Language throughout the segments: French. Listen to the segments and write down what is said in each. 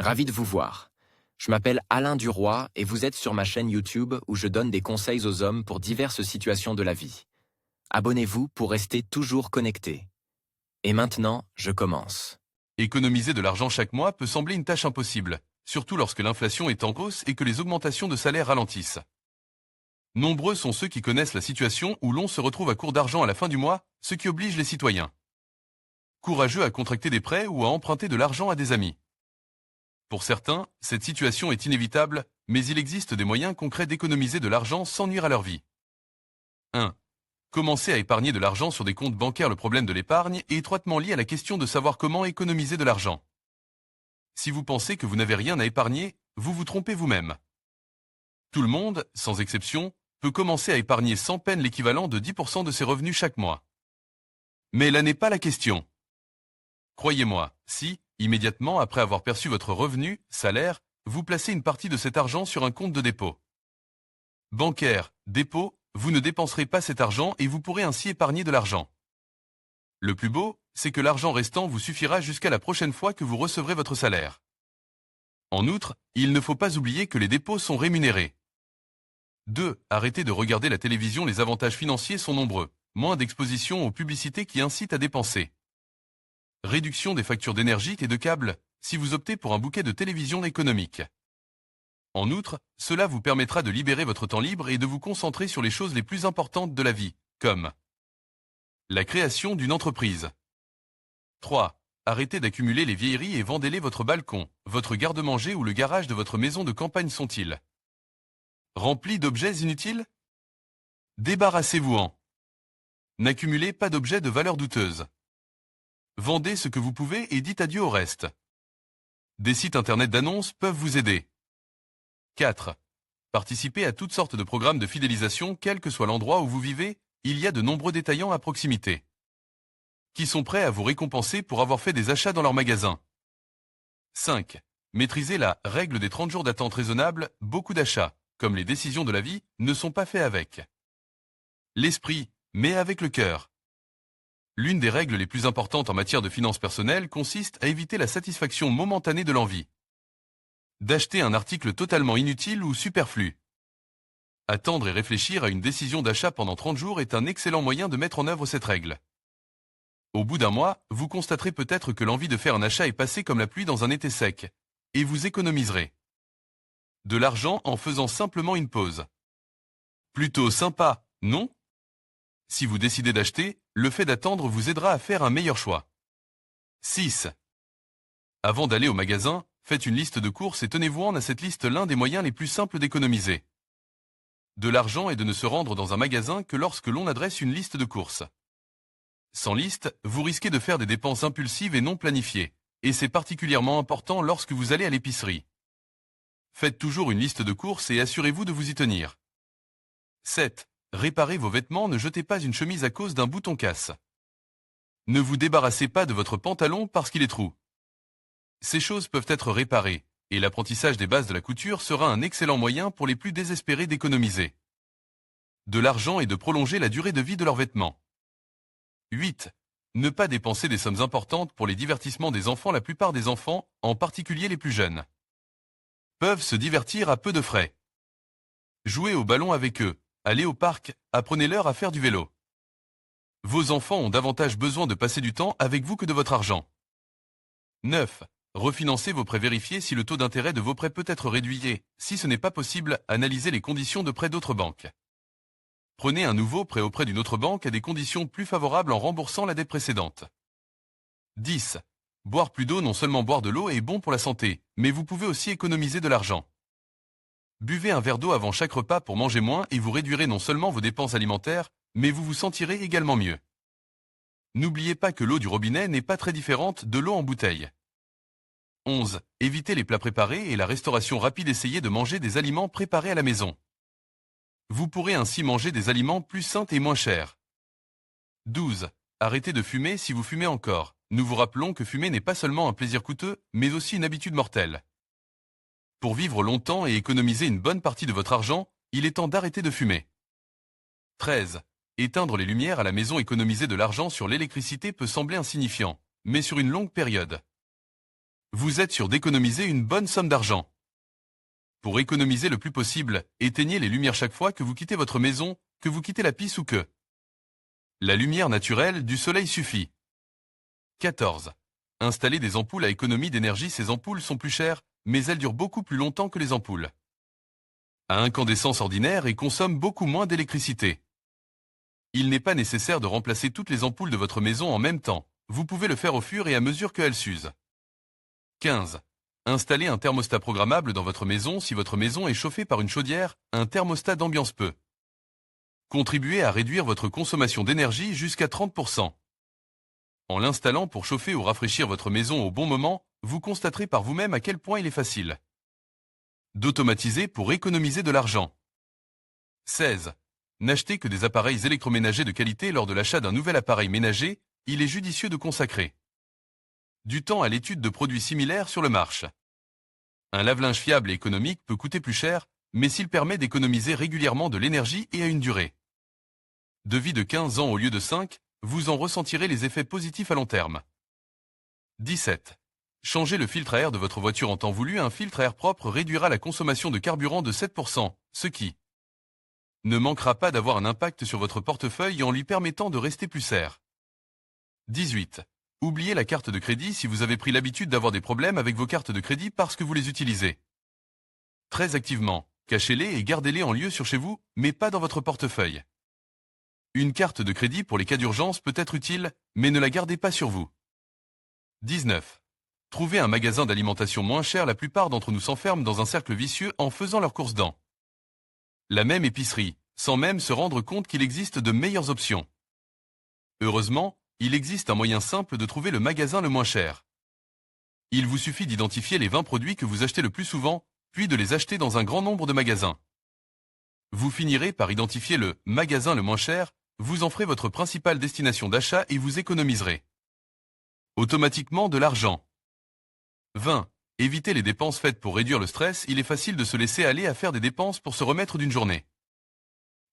Ravi de vous voir. Je m'appelle Alain Duroy et vous êtes sur ma chaîne YouTube où je donne des conseils aux hommes pour diverses situations de la vie. Abonnez-vous pour rester toujours connecté. Et maintenant, je commence. Économiser de l'argent chaque mois peut sembler une tâche impossible, surtout lorsque l'inflation est en hausse et que les augmentations de salaire ralentissent. Nombreux sont ceux qui connaissent la situation où l'on se retrouve à court d'argent à la fin du mois, ce qui oblige les citoyens courageux à contracter des prêts ou à emprunter de l'argent à des amis. Pour certains, cette situation est inévitable, mais il existe des moyens concrets d'économiser de l'argent sans nuire à leur vie. 1. Commencer à épargner de l'argent sur des comptes bancaires. Le problème de l'épargne est étroitement lié à la question de savoir comment économiser de l'argent. Si vous pensez que vous n'avez rien à épargner, vous vous trompez vous-même. Tout le monde, sans exception, peut commencer à épargner sans peine l'équivalent de 10% de ses revenus chaque mois. Mais là n'est pas la question. Croyez-moi, si, immédiatement après avoir perçu votre revenu, salaire, vous placez une partie de cet argent sur un compte de dépôt bancaire, dépôt, vous ne dépenserez pas cet argent et vous pourrez ainsi épargner de l'argent. Le plus beau, c'est que l'argent restant vous suffira jusqu'à la prochaine fois que vous recevrez votre salaire. En outre, il ne faut pas oublier que les dépôts sont rémunérés. 2. Arrêtez de regarder la télévision. Les avantages financiers sont nombreux. Moins d'exposition aux publicités qui incitent à dépenser. Réduction des factures d'énergie et de câbles, si vous optez pour un bouquet de télévision économique. En outre, cela vous permettra de libérer votre temps libre et de vous concentrer sur les choses les plus importantes de la vie, comme la création d'une entreprise. 3. Arrêtez d'accumuler les vieilleries et vendez-les. Votre balcon, votre garde-manger ou le garage de votre maison de campagne sont-ils remplis d'objets inutiles? Débarrassez-vous-en. N'accumulez pas d'objets de valeur douteuse. Vendez ce que vous pouvez et dites adieu au reste. Des sites internet d'annonces peuvent vous aider. 4. Participez à toutes sortes de programmes de fidélisation. Quel que soit l'endroit où vous vivez, il y a de nombreux détaillants à proximité qui sont prêts à vous récompenser pour avoir fait des achats dans leur magasin. 5. Maîtrisez la règle des 30 jours d'attente raisonnable. Beaucoup d'achats, comme les décisions de la vie, ne sont pas faits avec l'esprit, mais avec le cœur. L'une des règles les plus importantes en matière de finances personnelles consiste à éviter la satisfaction momentanée de l'envie d'acheter un article totalement inutile ou superflu. Attendre et réfléchir à une décision d'achat pendant 30 jours est un excellent moyen de mettre en œuvre cette règle. Au bout d'un mois, vous constaterez peut-être que l'envie de faire un achat est passée comme la pluie dans un été sec, et vous économiserez de l'argent en faisant simplement une pause. Plutôt sympa, non? Si vous décidez d'acheter, le fait d'attendre vous aidera à faire un meilleur choix. 6. Avant d'aller au magasin, faites une liste de courses et tenez-vous-en à cette liste. L'un des moyens les plus simples d'économiser de l'argent est de ne se rendre dans un magasin que lorsque l'on adresse une liste de courses. Sans liste, vous risquez de faire des dépenses impulsives et non planifiées, et c'est particulièrement important lorsque vous allez à l'épicerie. Faites toujours une liste de courses et assurez-vous de vous y tenir. 7. Réparez vos vêtements. Ne jetez pas une chemise à cause d'un bouton casse. Ne vous débarrassez pas de votre pantalon parce qu'il est trou. Ces choses peuvent être réparées, et l'apprentissage des bases de la couture sera un excellent moyen pour les plus désespérés d'économiser de l'argent et de prolonger la durée de vie de leurs vêtements. 8. Ne pas dépenser des sommes importantes pour les divertissements des enfants. La plupart des enfants, en particulier les plus jeunes, peuvent se divertir à peu de frais. Jouez au ballon avec eux, allez au parc, apprenez-leur à faire du vélo. Vos enfants ont davantage besoin de passer du temps avec vous que de votre argent. 9. Refinancez vos prêts. Vérifiez si le taux d'intérêt de vos prêts peut être réduit et, si ce n'est pas possible, analysez les conditions de prêt d'autres banques. Prenez un nouveau prêt auprès d'une autre banque à des conditions plus favorables en remboursant la dette précédente. 10. Boire plus d'eau. Non seulement boire de l'eau est bon pour la santé, mais vous pouvez aussi économiser de l'argent. Buvez un verre d'eau avant chaque repas pour manger moins et vous réduirez non seulement vos dépenses alimentaires, mais vous vous sentirez également mieux. N'oubliez pas que l'eau du robinet n'est pas très différente de l'eau en bouteille. 11. Évitez les plats préparés et la restauration rapide. Essayez de manger des aliments préparés à la maison. Vous pourrez ainsi manger des aliments plus sains et moins chers. 12. Arrêtez de fumer si vous fumez encore. Nous vous rappelons que fumer n'est pas seulement un plaisir coûteux, mais aussi une habitude mortelle. Pour vivre longtemps et économiser une bonne partie de votre argent, il est temps d'arrêter de fumer. 13. Éteindre les lumières à la maison. Économiser de l'argent sur l'électricité peut sembler insignifiant, mais sur une longue période, Vous êtes sûr d'économiser une bonne somme d'argent. Pour économiser le plus possible, éteignez les lumières chaque fois que vous quittez votre maison, que vous quittez la pisse ou que la lumière naturelle du soleil suffit. 14. Installez des ampoules à économie d'énergie. Ces ampoules sont plus chères, mais elles durent beaucoup plus longtemps que les ampoules à incandescence ordinaire et consomment beaucoup moins d'électricité. Il n'est pas nécessaire de remplacer toutes les ampoules de votre maison en même temps. Vous pouvez le faire au fur et à mesure qu'elles s'usent. 15. Installez un thermostat programmable dans votre maison. Si votre maison est chauffée par une chaudière, un thermostat d'ambiance peut contribuer à réduire votre consommation d'énergie jusqu'à 30%. En l'installant pour chauffer ou rafraîchir votre maison au bon moment, vous constaterez par vous-même à quel point il est facile d'automatiser pour économiser de l'argent. 16. N'achetez que des appareils électroménagers de qualité. Lors de l'achat d'un nouvel appareil ménager, il est judicieux de consacrer du temps à l'étude de produits similaires sur le marché. Un lave-linge fiable et économique peut coûter plus cher, mais s'il permet d'économiser régulièrement de l'énergie et à une durée de vie de 15 ans au lieu de 5, vous en ressentirez les effets positifs à long terme. 17. Changez le filtre à air de votre voiture en temps voulu. Un filtre à air propre réduira la consommation de carburant de 7%, ce qui ne manquera pas d'avoir un impact sur votre portefeuille en lui permettant de rester plus serre. 18. Oubliez la carte de crédit si vous avez pris l'habitude d'avoir des problèmes avec vos cartes de crédit parce que vous les utilisez très activement. Cachez-les et gardez-les en lieu sûr chez vous, mais pas dans votre portefeuille. Une carte de crédit pour les cas d'urgence peut être utile, mais ne la gardez pas sur vous. 19. Trouvez un magasin d'alimentation moins cher. La plupart d'entre nous s'enferment dans un cercle vicieux en faisant leurs courses dans la même épicerie, sans même se rendre compte qu'il existe de meilleures options. Heureusement, il existe un moyen simple de trouver le magasin le moins cher. Il vous suffit d'identifier les 20 produits que vous achetez le plus souvent, puis de les acheter dans un grand nombre de magasins. Vous finirez par identifier le magasin le moins cher, vous en ferez votre principale destination d'achat et vous économiserez automatiquement de l'argent. 20. Évitez les dépenses faites pour réduire le stress. Il est facile de se laisser aller à faire des dépenses pour se remettre d'une journée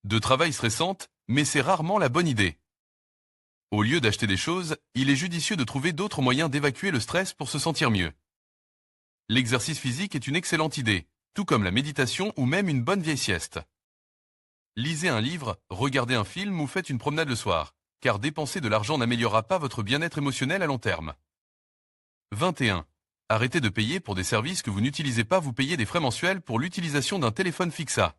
de travail stressante, mais c'est rarement la bonne idée. Au lieu d'acheter des choses, il est judicieux de trouver d'autres moyens d'évacuer le stress pour se sentir mieux. L'exercice physique est une excellente idée, tout comme la méditation ou même une bonne vieille sieste. Lisez un livre, regardez un film ou faites une promenade le soir, car dépenser de l'argent n'améliorera pas votre bien-être émotionnel à long terme. 21. Arrêtez de payer pour des services que vous n'utilisez pas. Vous payez des frais mensuels pour l'utilisation d'un téléphone fixe à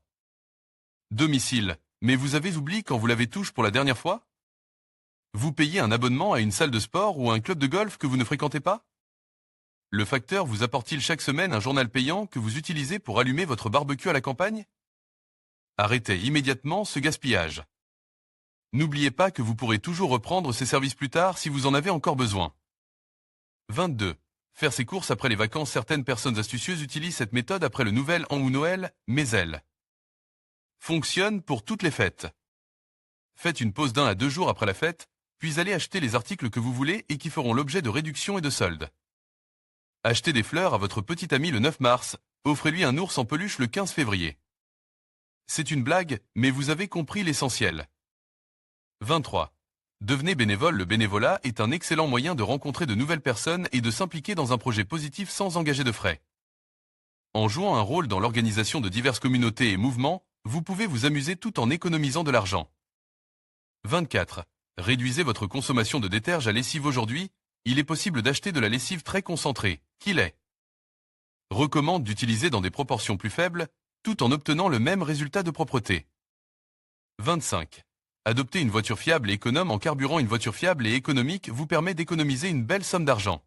domicile, mais vous avez oublié quand vous l'avez touché pour la dernière fois? Vous payez un abonnement à une salle de sport ou à un club de golf que vous ne fréquentez pas? Le facteur vous apporte-t-il chaque semaine un journal payant que vous utilisez pour allumer votre barbecue à la campagne? Arrêtez immédiatement ce gaspillage. N'oubliez pas que vous pourrez toujours reprendre ces services plus tard si vous en avez encore besoin. 22. Faire ses courses après les vacances. Certaines personnes astucieuses utilisent cette méthode après le Nouvel An ou Noël, mais elle fonctionne pour toutes les fêtes. Faites une pause d'1 à 2 jours après la fête, puis allez acheter les articles que vous voulez et qui feront l'objet de réductions et de soldes. Achetez des fleurs à votre petit ami le 9 mars, offrez-lui un ours en peluche le 15 février. C'est une blague, mais vous avez compris l'essentiel. 23. Devenez bénévole. Le bénévolat est un excellent moyen de rencontrer de nouvelles personnes et de s'impliquer dans un projet positif sans engager de frais. En jouant un rôle dans l'organisation de diverses communautés et mouvements, vous pouvez vous amuser tout en économisant de l'argent. 24. Réduisez votre consommation de déterge à lessive. Aujourd'hui, il est possible d'acheter de la lessive très concentrée, qu'il est recommande d'utiliser dans des proportions plus faibles, tout en obtenant le même résultat de propreté. 25. Adopter une voiture fiable et économe en carburant. Une voiture fiable et économique vous permet d'économiser une belle somme d'argent.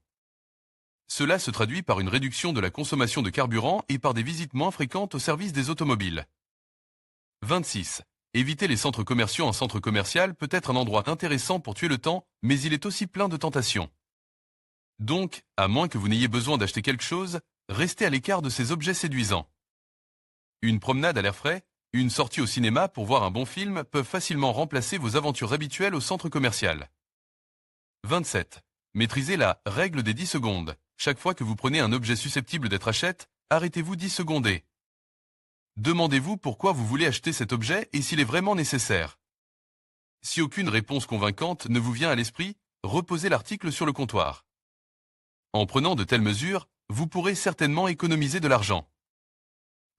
Cela se traduit par une réduction de la consommation de carburant et par des visites moins fréquentes au service des automobiles. 26. Éviter les centres commerciaux. Un centre commercial peut être un endroit intéressant pour tuer le temps, mais il est aussi plein de tentations. Donc, à moins que vous n'ayez besoin d'acheter quelque chose, restez à l'écart de ces objets séduisants. Une promenade à l'air frais, une sortie au cinéma pour voir un bon film peuvent facilement remplacer vos aventures habituelles au centre commercial. 27. Maîtrisez la règle des 10 secondes. Chaque fois que vous prenez un objet susceptible d'être acheté, arrêtez-vous 10 secondes et demandez-vous pourquoi vous voulez acheter cet objet et s'il est vraiment nécessaire. Si aucune réponse convaincante ne vous vient à l'esprit, reposez l'article sur le comptoir. En prenant de telles mesures, vous pourrez certainement économiser de l'argent.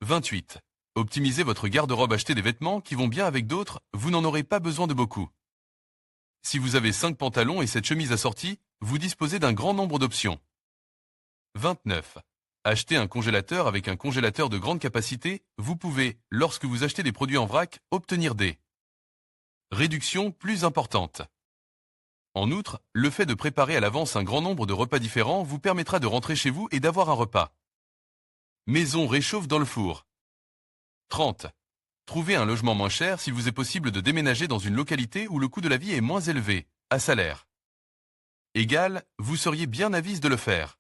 28. Optimisez votre garde-robe. Achetez des vêtements qui vont bien avec d'autres, vous n'en aurez pas besoin de beaucoup. Si vous avez 5 pantalons et 7 chemises assorties, vous disposez d'un grand nombre d'options. 29. Achetez un congélateur. Avec un congélateur de grande capacité, vous pouvez, lorsque vous achetez des produits en vrac, obtenir des réductions plus importantes. En outre, le fait de préparer à l'avance un grand nombre de repas différents vous permettra de rentrer chez vous et d'avoir un repas maison réchauffe dans le four. 30. Trouvez un logement moins cher s'il vous est possible de déménager dans une localité où le coût de la vie est moins élevé, à salaire égal, vous seriez bien avise de le faire.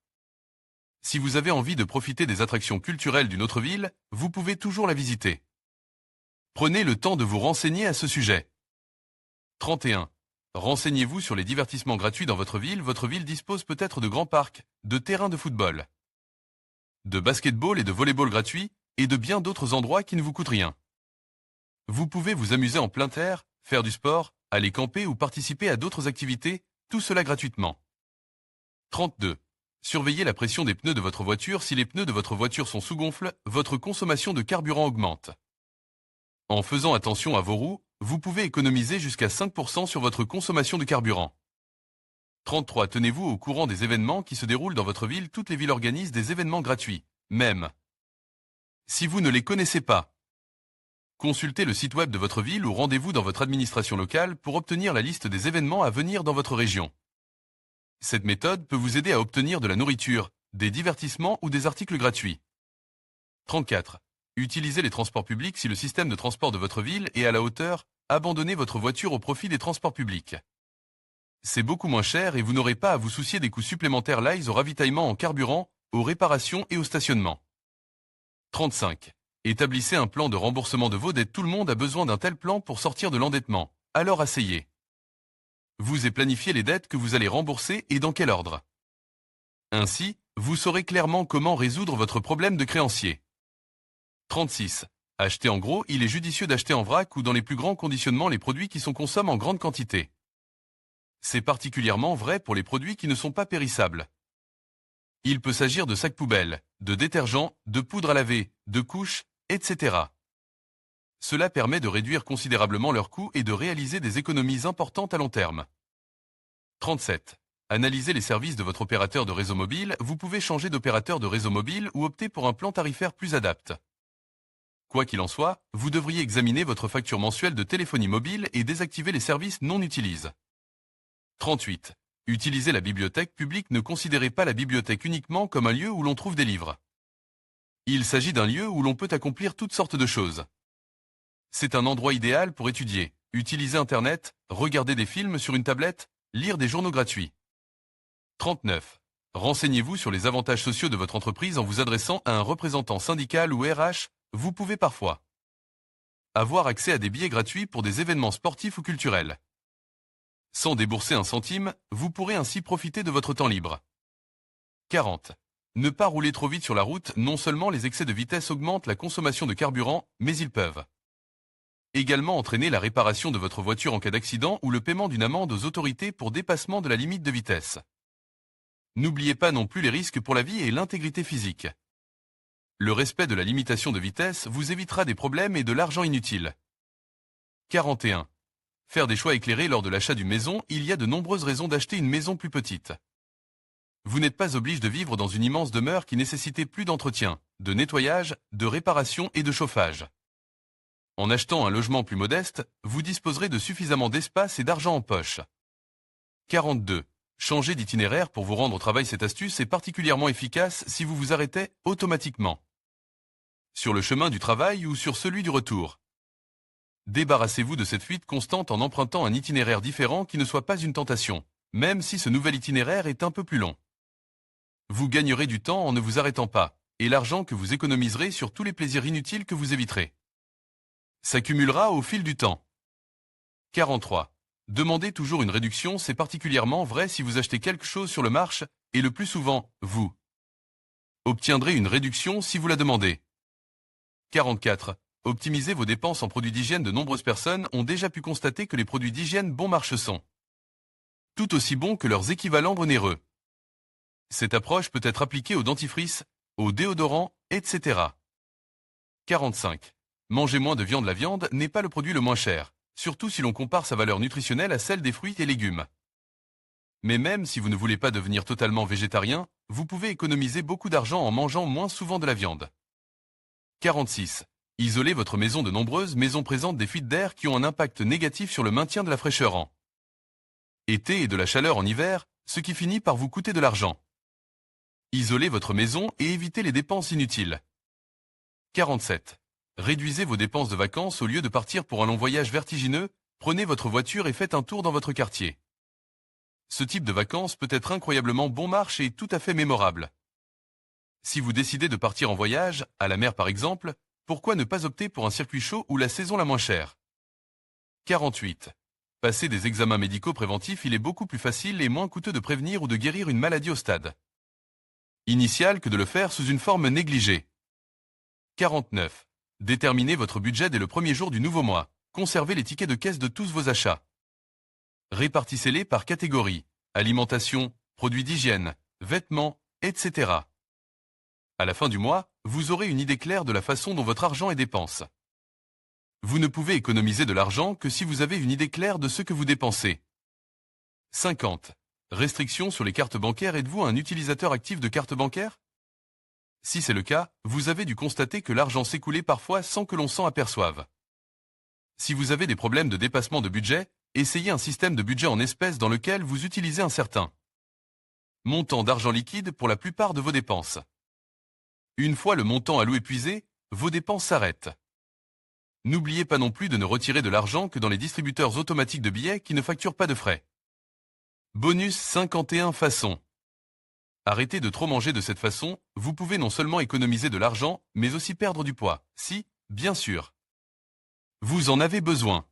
Si vous avez envie de profiter des attractions culturelles d'une autre ville, vous pouvez toujours la visiter. Prenez le temps de vous renseigner à ce sujet. 31. Renseignez-vous sur les divertissements gratuits dans votre ville. Votre ville dispose peut-être de grands parcs, de terrains de football, de basketball et de volleyball gratuits, et de bien d'autres endroits qui ne vous coûtent rien. Vous pouvez vous amuser en plein air, faire du sport, aller camper ou participer à d'autres activités, tout cela gratuitement. 32. Surveillez la pression des pneus de votre voiture. Si les pneus de votre voiture sont sous-gonfle, votre consommation de carburant augmente. En faisant attention à vos roues, vous pouvez économiser jusqu'à 5% sur votre consommation de carburant. 33. Tenez-vous au courant des événements qui se déroulent dans votre ville. Toutes les villes organisent des événements gratuits, même si vous ne les connaissez pas. Consultez le site web de votre ville ou rendez-vous dans votre administration locale pour obtenir la liste des événements à venir dans votre région. Cette méthode peut vous aider à obtenir de la nourriture, des divertissements ou des articles gratuits. 34. Utilisez les transports publics. Si le système de transport de votre ville est à la hauteur, abandonnez votre voiture au profit des transports publics. C'est beaucoup moins cher et vous n'aurez pas à vous soucier des coûts supplémentaires liés au ravitaillement en carburant, aux réparations et au stationnement. 35. Établissez un plan de remboursement de vos dettes. Tout le monde a besoin d'un tel plan pour sortir de l'endettement, alors asseyez vous et planifiez les dettes que vous allez rembourser et dans quel ordre. Ainsi, vous saurez clairement comment résoudre votre problème de créancier. 36. Acheter en gros. Il est judicieux d'acheter en vrac ou dans les plus grands conditionnements les produits qui sont consommés en grande quantité. C'est particulièrement vrai pour les produits qui ne sont pas périssables. Il peut s'agir de sacs poubelles, de détergents, de poudre à laver, de couches, etc. Cela permet de réduire considérablement leurs coûts et de réaliser des économies importantes à long terme. 37. Analysez les services de votre opérateur de réseau mobile. Vous pouvez changer d'opérateur de réseau mobile ou opter pour un plan tarifaire plus adapté. Quoi qu'il en soit, vous devriez examiner votre facture mensuelle de téléphonie mobile et désactiver les services non utilisés. 38. Utilisez la bibliothèque publique. Ne considérez pas la bibliothèque uniquement comme un lieu où l'on trouve des livres. Il s'agit d'un lieu où l'on peut accomplir toutes sortes de choses. C'est un endroit idéal pour étudier, utiliser Internet, regarder des films sur une tablette, lire des journaux gratuits. 39. Renseignez-vous sur les avantages sociaux de votre entreprise en vous adressant à un représentant syndical ou RH. Vous pouvez parfois avoir accès à des billets gratuits pour des événements sportifs ou culturels. Sans débourser un centime, vous pourrez ainsi profiter de votre temps libre. 40. Ne pas rouler trop vite sur la route. Non seulement les excès de vitesse augmentent la consommation de carburant, mais ils peuvent également entraîner la réparation de votre voiture en cas d'accident ou le paiement d'une amende aux autorités pour dépassement de la limite de vitesse. N'oubliez pas non plus les risques pour la vie et l'intégrité physique. Le respect de la limitation de vitesse vous évitera des problèmes et de l'argent inutile. 41. Faire des choix éclairés lors de l'achat d'une maison. Il y a de nombreuses raisons d'acheter une maison plus petite. Vous n'êtes pas obligé de vivre dans une immense demeure qui nécessitait plus d'entretien, de nettoyage, de réparation et de chauffage. En achetant un logement plus modeste, vous disposerez de suffisamment d'espace et d'argent en poche. 42. Changez d'itinéraire pour vous rendre au travail. Cette astuce est particulièrement efficace si vous vous arrêtez automatiquement sur le chemin du travail ou sur celui du retour. Débarrassez-vous de cette fuite constante en empruntant un itinéraire différent qui ne soit pas une tentation, même si ce nouvel itinéraire est un peu plus long. Vous gagnerez du temps en ne vous arrêtant pas, et l'argent que vous économiserez sur tous les plaisirs inutiles que vous éviterez s'accumulera au fil du temps. 43. Demandez toujours une réduction. C'est particulièrement vrai si vous achetez quelque chose sur le marché, et le plus souvent, vous obtiendrez une réduction si vous la demandez. 44. Optimisez vos dépenses en produits d'hygiène. De nombreuses personnes ont déjà pu constater que les produits d'hygiène bon marché sont tout aussi bons que leurs équivalents onéreux. Cette approche peut être appliquée au dentifrice, au déodorant, etc. 45. Manger moins de viande. La viande n'est pas le produit le moins cher, surtout si l'on compare sa valeur nutritionnelle à celle des fruits et légumes. Mais même si vous ne voulez pas devenir totalement végétarien, vous pouvez économiser beaucoup d'argent en mangeant moins souvent de la viande. 46. Isolez votre maison. De nombreuses maisons présentent des fuites d'air qui ont un impact négatif sur le maintien de la fraîcheur en été et de la chaleur en hiver, ce qui finit par vous coûter de l'argent. Isolez votre maison et évitez les dépenses inutiles. 47. Réduisez vos dépenses de vacances. Au lieu de partir pour un long voyage vertigineux, prenez votre voiture et faites un tour dans votre quartier. Ce type de vacances peut être incroyablement bon marché et tout à fait mémorable. Si vous décidez de partir en voyage, à la mer par exemple, pourquoi ne pas opter pour un circuit chaud ou la saison la moins chère? 48. Passer des examens médicaux préventifs. Il est beaucoup plus facile et moins coûteux de prévenir ou de guérir une maladie au stade initial que de le faire sous une forme négligée. 49. Déterminez votre budget dès le premier jour du nouveau mois. Conservez les tickets de caisse de tous vos achats. Répartissez-les par catégorie: alimentation, produits d'hygiène, vêtements, etc. À la fin du mois, vous aurez une idée claire de la façon dont votre argent est dépensé. Vous ne pouvez économiser de l'argent que si vous avez une idée claire de ce que vous dépensez. 50. Restrictions sur les cartes bancaires. Êtes-vous un utilisateur actif de cartes bancaires? Si c'est le cas, vous avez dû constater que l'argent s'écoulait parfois sans que l'on s'en aperçoive. Si vous avez des problèmes de dépassement de budget, essayez un système de budget en espèces dans lequel vous utilisez un certain montant d'argent liquide pour la plupart de vos dépenses. Une fois le montant alloué épuisé, vos dépenses s'arrêtent. N'oubliez pas non plus de ne retirer de l'argent que dans les distributeurs automatiques de billets qui ne facturent pas de frais. Bonus 51. Façon. Arrêtez de trop manger. De cette façon, vous pouvez non seulement économiser de l'argent, mais aussi perdre du poids, si, bien sûr, vous en avez besoin.